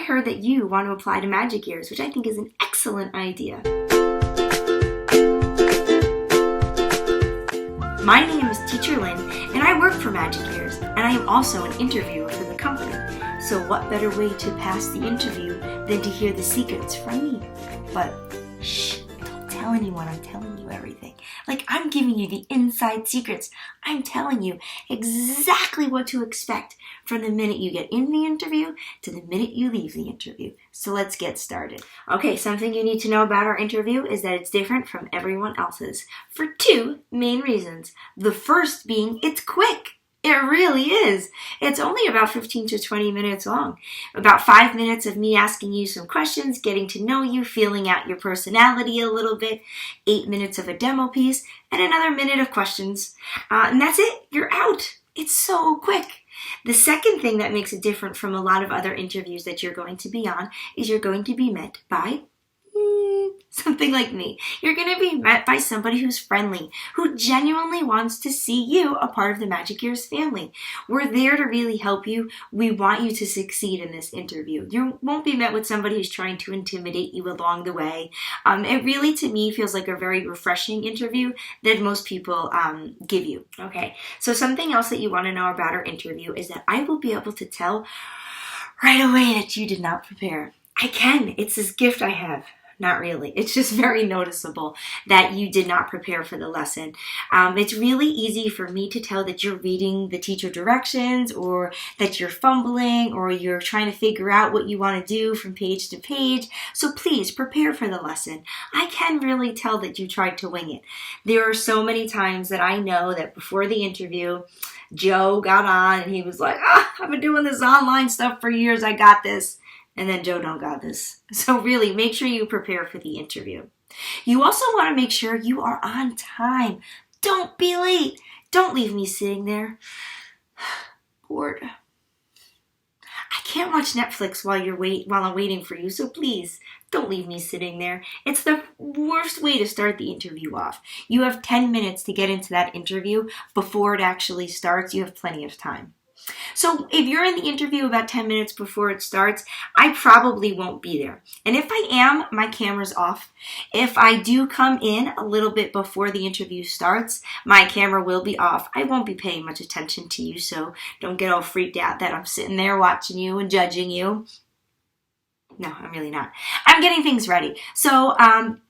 heard that you want to apply to Magic Years, which I think is an excellent idea. My name is Teacher Lynn, and I work for Magic Years, and I am also an interviewer for the company. So what better way to pass the interview than to hear the secrets from me? But shh, don't tell anyone I'm telling you everything. Like, I'm giving you the inside secrets. I'm telling you exactly what to expect from the minute you get in the interview to the minute you leave the interview. So let's get started. Okay, something you need to know about our interview is that it's different from everyone else's for two main reasons. The first being it's quick. It really is. It's only about 15 to 20 minutes long. About 5 minutes of me asking you some questions, getting to know you, feeling out your personality a little bit, 8 minutes of a demo piece, and another minute of questions. And that's it. You're out. It's so quick. The second thing that makes it different from a lot of other interviews that you're going to be on is you're going to be met by something like me. You're going to be met by somebody who's friendly, who genuinely wants to see you a part of the Magic Years family. We're there to really help you. We want you to succeed in this interview. You won't be met with somebody who's trying to intimidate you along the way. It really, to me, feels like a very refreshing interview that most people give you. Okay, so something else that you want to know about our interview is that I will be able to tell right away that you did not prepare. I can. It's this gift I have. Not really. It's just very noticeable that you did not prepare for the lesson. It's really easy for me to tell that you're reading the teacher directions or that you're fumbling or you're trying to figure out what you want to do from page to page. So please prepare for the lesson. I can really tell that you tried to wing it. There are so many times that I know that before the interview, Joe got on and he was like, I've been doing this online stuff for years. I got this. And then Joe don't got this. So really, make sure you prepare for the interview. You also want to make sure you are on time. Don't be late. Don't leave me sitting there bored. I can't watch Netflix while I'm waiting for you, so please don't leave me sitting there. It's the worst way to start the interview off. You have 10 minutes to get into that interview before it actually starts. You have plenty of time. So if you're in the interview about 10 minutes before it starts, I probably won't be there. And if I am, my camera's off. If I do come in a little bit before the interview starts, my camera will be off. I won't be paying much attention to you, so don't get all freaked out that I'm sitting there watching you and judging you. No, I'm really not. I'm getting things ready. So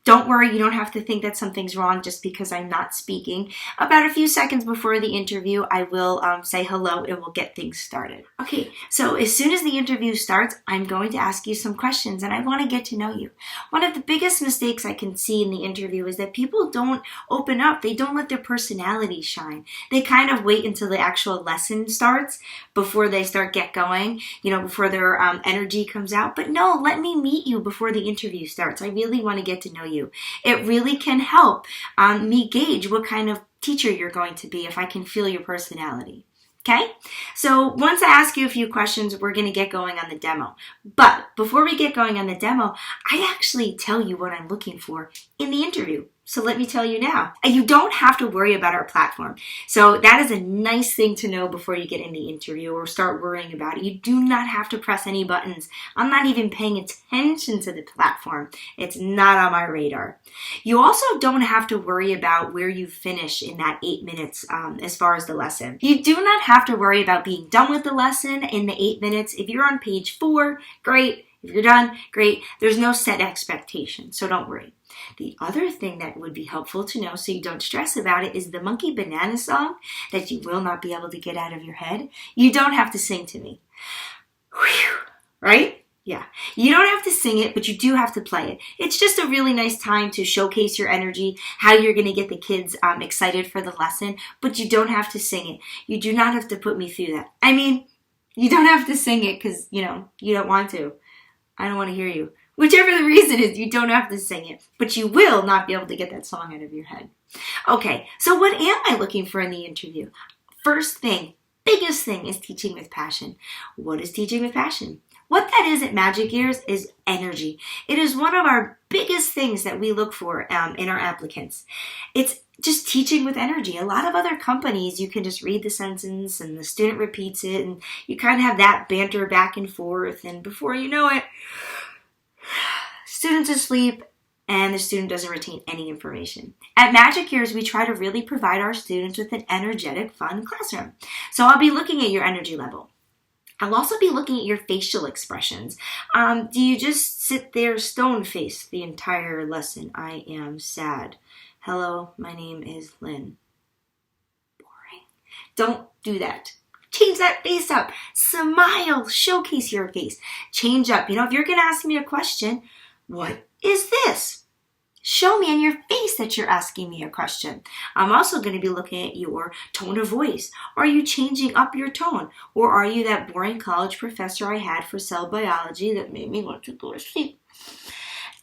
don't worry, you don't have to think that something's wrong just because I'm not speaking. About a few seconds before the interview, I will say hello and we'll get things started. Okay, so as soon as the interview starts, I'm going to ask you some questions and I want to get to know you. One of the biggest mistakes I can see in the interview is that people don't open up. They don't let their personality shine. They kind of wait until the actual lesson starts before they get going, before their energy comes out. But no, let me meet you before the interview starts. I really want to get to know you. It really can help me gauge what kind of teacher you're going to be if I can feel your personality. Okay? So once I ask you a few questions, we're going to get going on the demo. But before we get going on the demo, I actually tell you what I'm looking for in the interview. So let me tell you now. You don't have to worry about our platform. So that is a nice thing to know before you get in the interview or start worrying about it. You do not have to press any buttons. I'm not even paying attention to the platform. It's not on my radar. You also don't have to worry about where you finish in that 8 minutes as far as the lesson. You do not have to worry about being done with the lesson in the 8 minutes. If you're on page 4, great. If you're done, great. There's no set expectation, so don't worry. The other thing that would be helpful to know so you don't stress about it is the Monkey Banana song that you will not be able to get out of your head. You don't have to sing to me. Whew, right? Yeah. You don't have to sing it, but you do have to play it. It's just a really nice time to showcase your energy, how you're going to get the kids excited for the lesson, but you don't have to sing it. You do not have to put me through that. I mean, you don't have to sing it because, you don't want to. I don't want to hear you. Whichever the reason is, you don't have to sing it, but you will not be able to get that song out of your head. Okay, so what am I looking for in the interview? First thing, biggest thing is teaching with passion. What is teaching with passion? What that is at Magic Ears is energy. It is one of our biggest things that we look for in our applicants. It's just teaching with energy. A lot of other companies, you can just read the sentence and the student repeats it and you kind of have that banter back and forth, and before you know it, student's asleep and the student doesn't retain any information. At Magic Ears, we try to really provide our students with an energetic, fun classroom. So I'll be looking at your energy level. I'll also be looking at your facial expressions. Do you just sit there stone-faced the entire lesson? I am sad. Hello, my name is Lynn. Boring. Don't do that. Change that face up. Smile. Showcase your face. Change up. If you're going to ask me a question, what is this? Show me in your face that you're asking me a question. I'm also going to be looking at your tone of voice. Are you changing up your tone? Or are you that boring college professor I had for cell biology that made me want to go to sleep?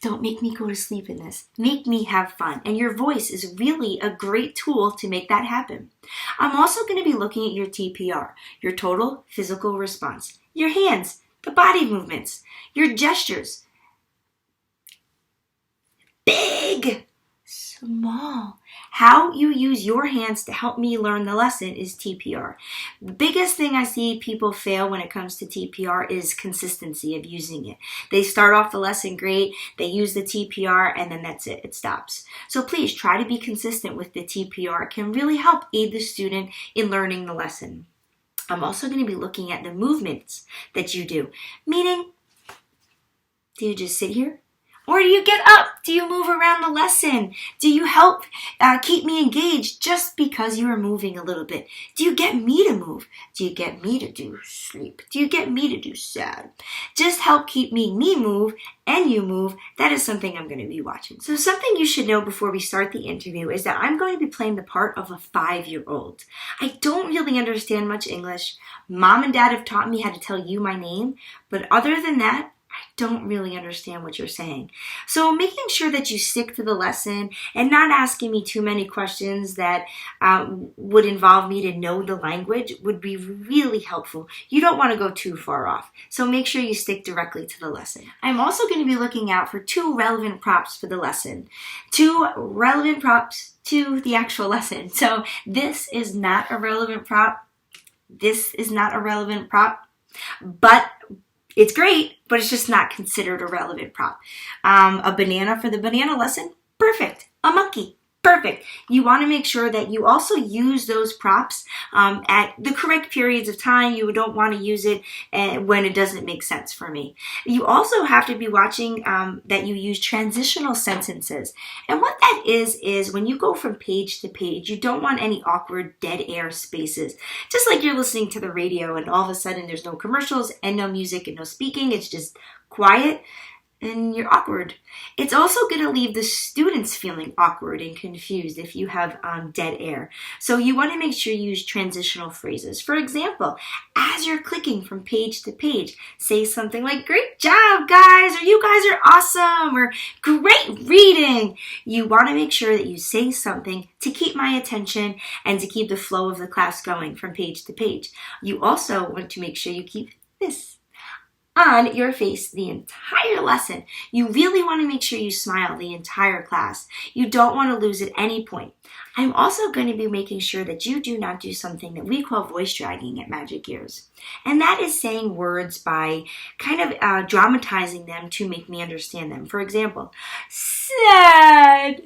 Don't make me go to sleep in this. Make me have fun. And your voice is really a great tool to make that happen. I'm also going to be looking at your TPR, your total physical response. Your hands, the body movements, your gestures. Big, small. How you use your hands to help me learn the lesson is TPR. The biggest thing I see people fail when it comes to TPR is consistency of using it. They start off the lesson great, they use the TPR, and then that's it. It stops. So please try to be consistent with the TPR. It can really help aid the student in learning the lesson. I'm also going to be looking at the movements that you do. Meaning, do you just sit here? Or do you get up? Do you move around the lesson? Do you help keep me engaged just because you are moving a little bit? Do you get me to move? Do you get me to do sleep? Do you get me to do sad? Just help keep me move and you move. That is something I'm going to be watching. So something you should know before we start the interview is that I'm going to be playing the part of a 5-year-old. I don't really understand much English. Mom and Dad have taught me how to tell you my name, but other than that, I don't really understand what you're saying. So making sure that you stick to the lesson and not asking me too many questions that would involve me to know the language would be really helpful. You don't want to go too far off. So make sure you stick directly to the lesson. I'm also going to be looking out for 2 relevant props for the lesson. 2 relevant props to the actual lesson. So this is not a relevant prop. This is not a relevant prop. But it's great, but it's just not considered a relevant prop. A banana for the banana lesson, perfect. A monkey, perfect. You want to make sure that you also use those props at the correct periods of time. You don't want to use it when it doesn't make sense for me. You also have to be watching that you use transitional sentences. And what that is when you go from page to page, you don't want any awkward dead air spaces. Just like you're listening to the radio and all of a sudden there's no commercials and no music and no speaking. It's just quiet. And you're awkward. It's also going to leave the students feeling awkward and confused if you have dead air. So you want to make sure you use transitional phrases. For example, as you're clicking from page to page, say something like, "Great job, guys," or "You guys are awesome," or "Great reading." You want to make sure that you say something to keep my attention and to keep the flow of the class going from page to page. You also want to make sure you keep this on your face the entire lesson. You really want to make sure you smile the entire class. You don't want to lose at any point. I'm also going to be making sure that you do not do something that we call voice dragging at Magic Ears. And that is saying words by kind of dramatizing them to make me understand them. For example, sad.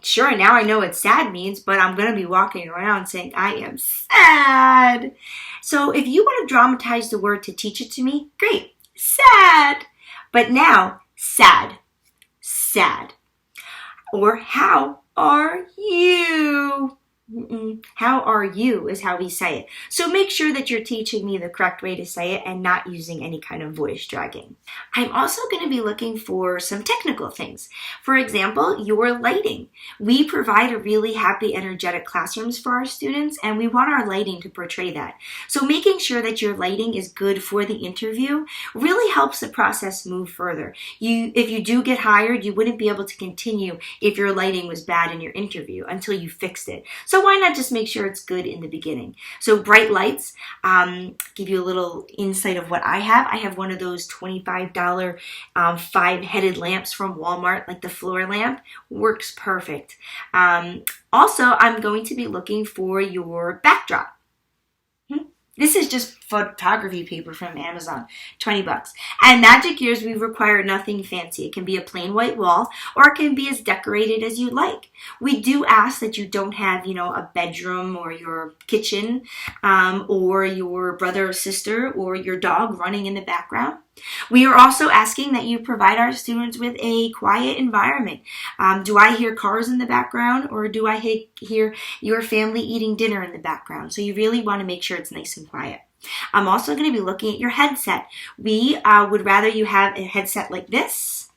Sure, now I know what sad means, but I'm going to be walking around saying, "I am sad." So if you want to dramatize the word to teach it to me, great, sad. But now, sad, sad. Or how are you? How are you is how we say it. So make sure that you're teaching me the correct way to say it and not using any kind of voice dragging. I'm also going to be looking for some technical things. For example, your lighting. We provide a really happy, energetic classrooms for our students, and we want our lighting to portray that. So making sure that your lighting is good for the interview really helps the process move further. If you do get hired, you wouldn't be able to continue if your lighting was bad in your interview until you fixed it. So why not just make sure it's good in the beginning? So bright lights, give you a little insight of what I have. I have one of those $25 5-headed lamps from Walmart, like the floor lamp. Works perfect. Also, I'm going to be looking for your backdrop. This is just photography paper from Amazon, 20 bucks. And Magic Years, we require nothing fancy. It can be a plain white wall, or it can be as decorated as you like. We do ask that you don't have, a bedroom or your kitchen, or your brother or sister or your dog running in the background. We are also asking that you provide our students with a quiet environment. Do I hear cars in the background, or do I hear your family eating dinner in the background? So you really want to make sure it's nice and quiet. I'm also going to be looking at your headset. We would rather you have a headset like this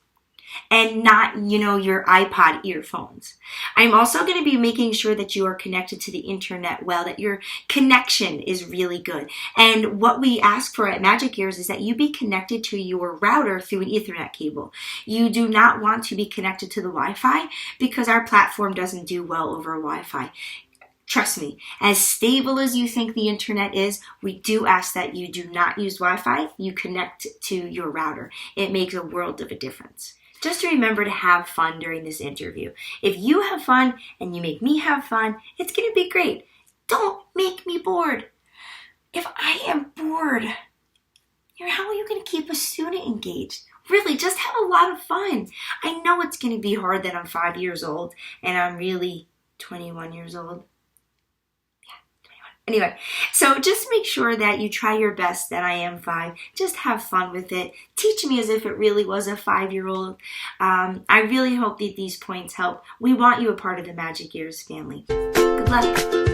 and not, your iPod earphones. I'm also going to be making sure that you are connected to the internet well, that your connection is really good. And what we ask for at Magic Ears is that you be connected to your router through an Ethernet cable. You do not want to be connected to the Wi-Fi because our platform doesn't do well over Wi-Fi. Trust me, as stable as you think the internet is, we do ask that you do not use Wi-Fi. You connect to your router. It makes a world of a difference. Just remember to have fun during this interview. If you have fun and you make me have fun, it's going to be great. Don't make me bored. If I am bored, how are you going to keep a student engaged? Really, just have a lot of fun. I know it's going to be hard that I'm 5 years old and I'm really 21 years old. Anyway, so just make sure that you try your best that I am 5. Just have fun with it. Teach me as if it really was a 5-year-old. I really hope that these points help. We want you a part of the Magic Years family. Good luck.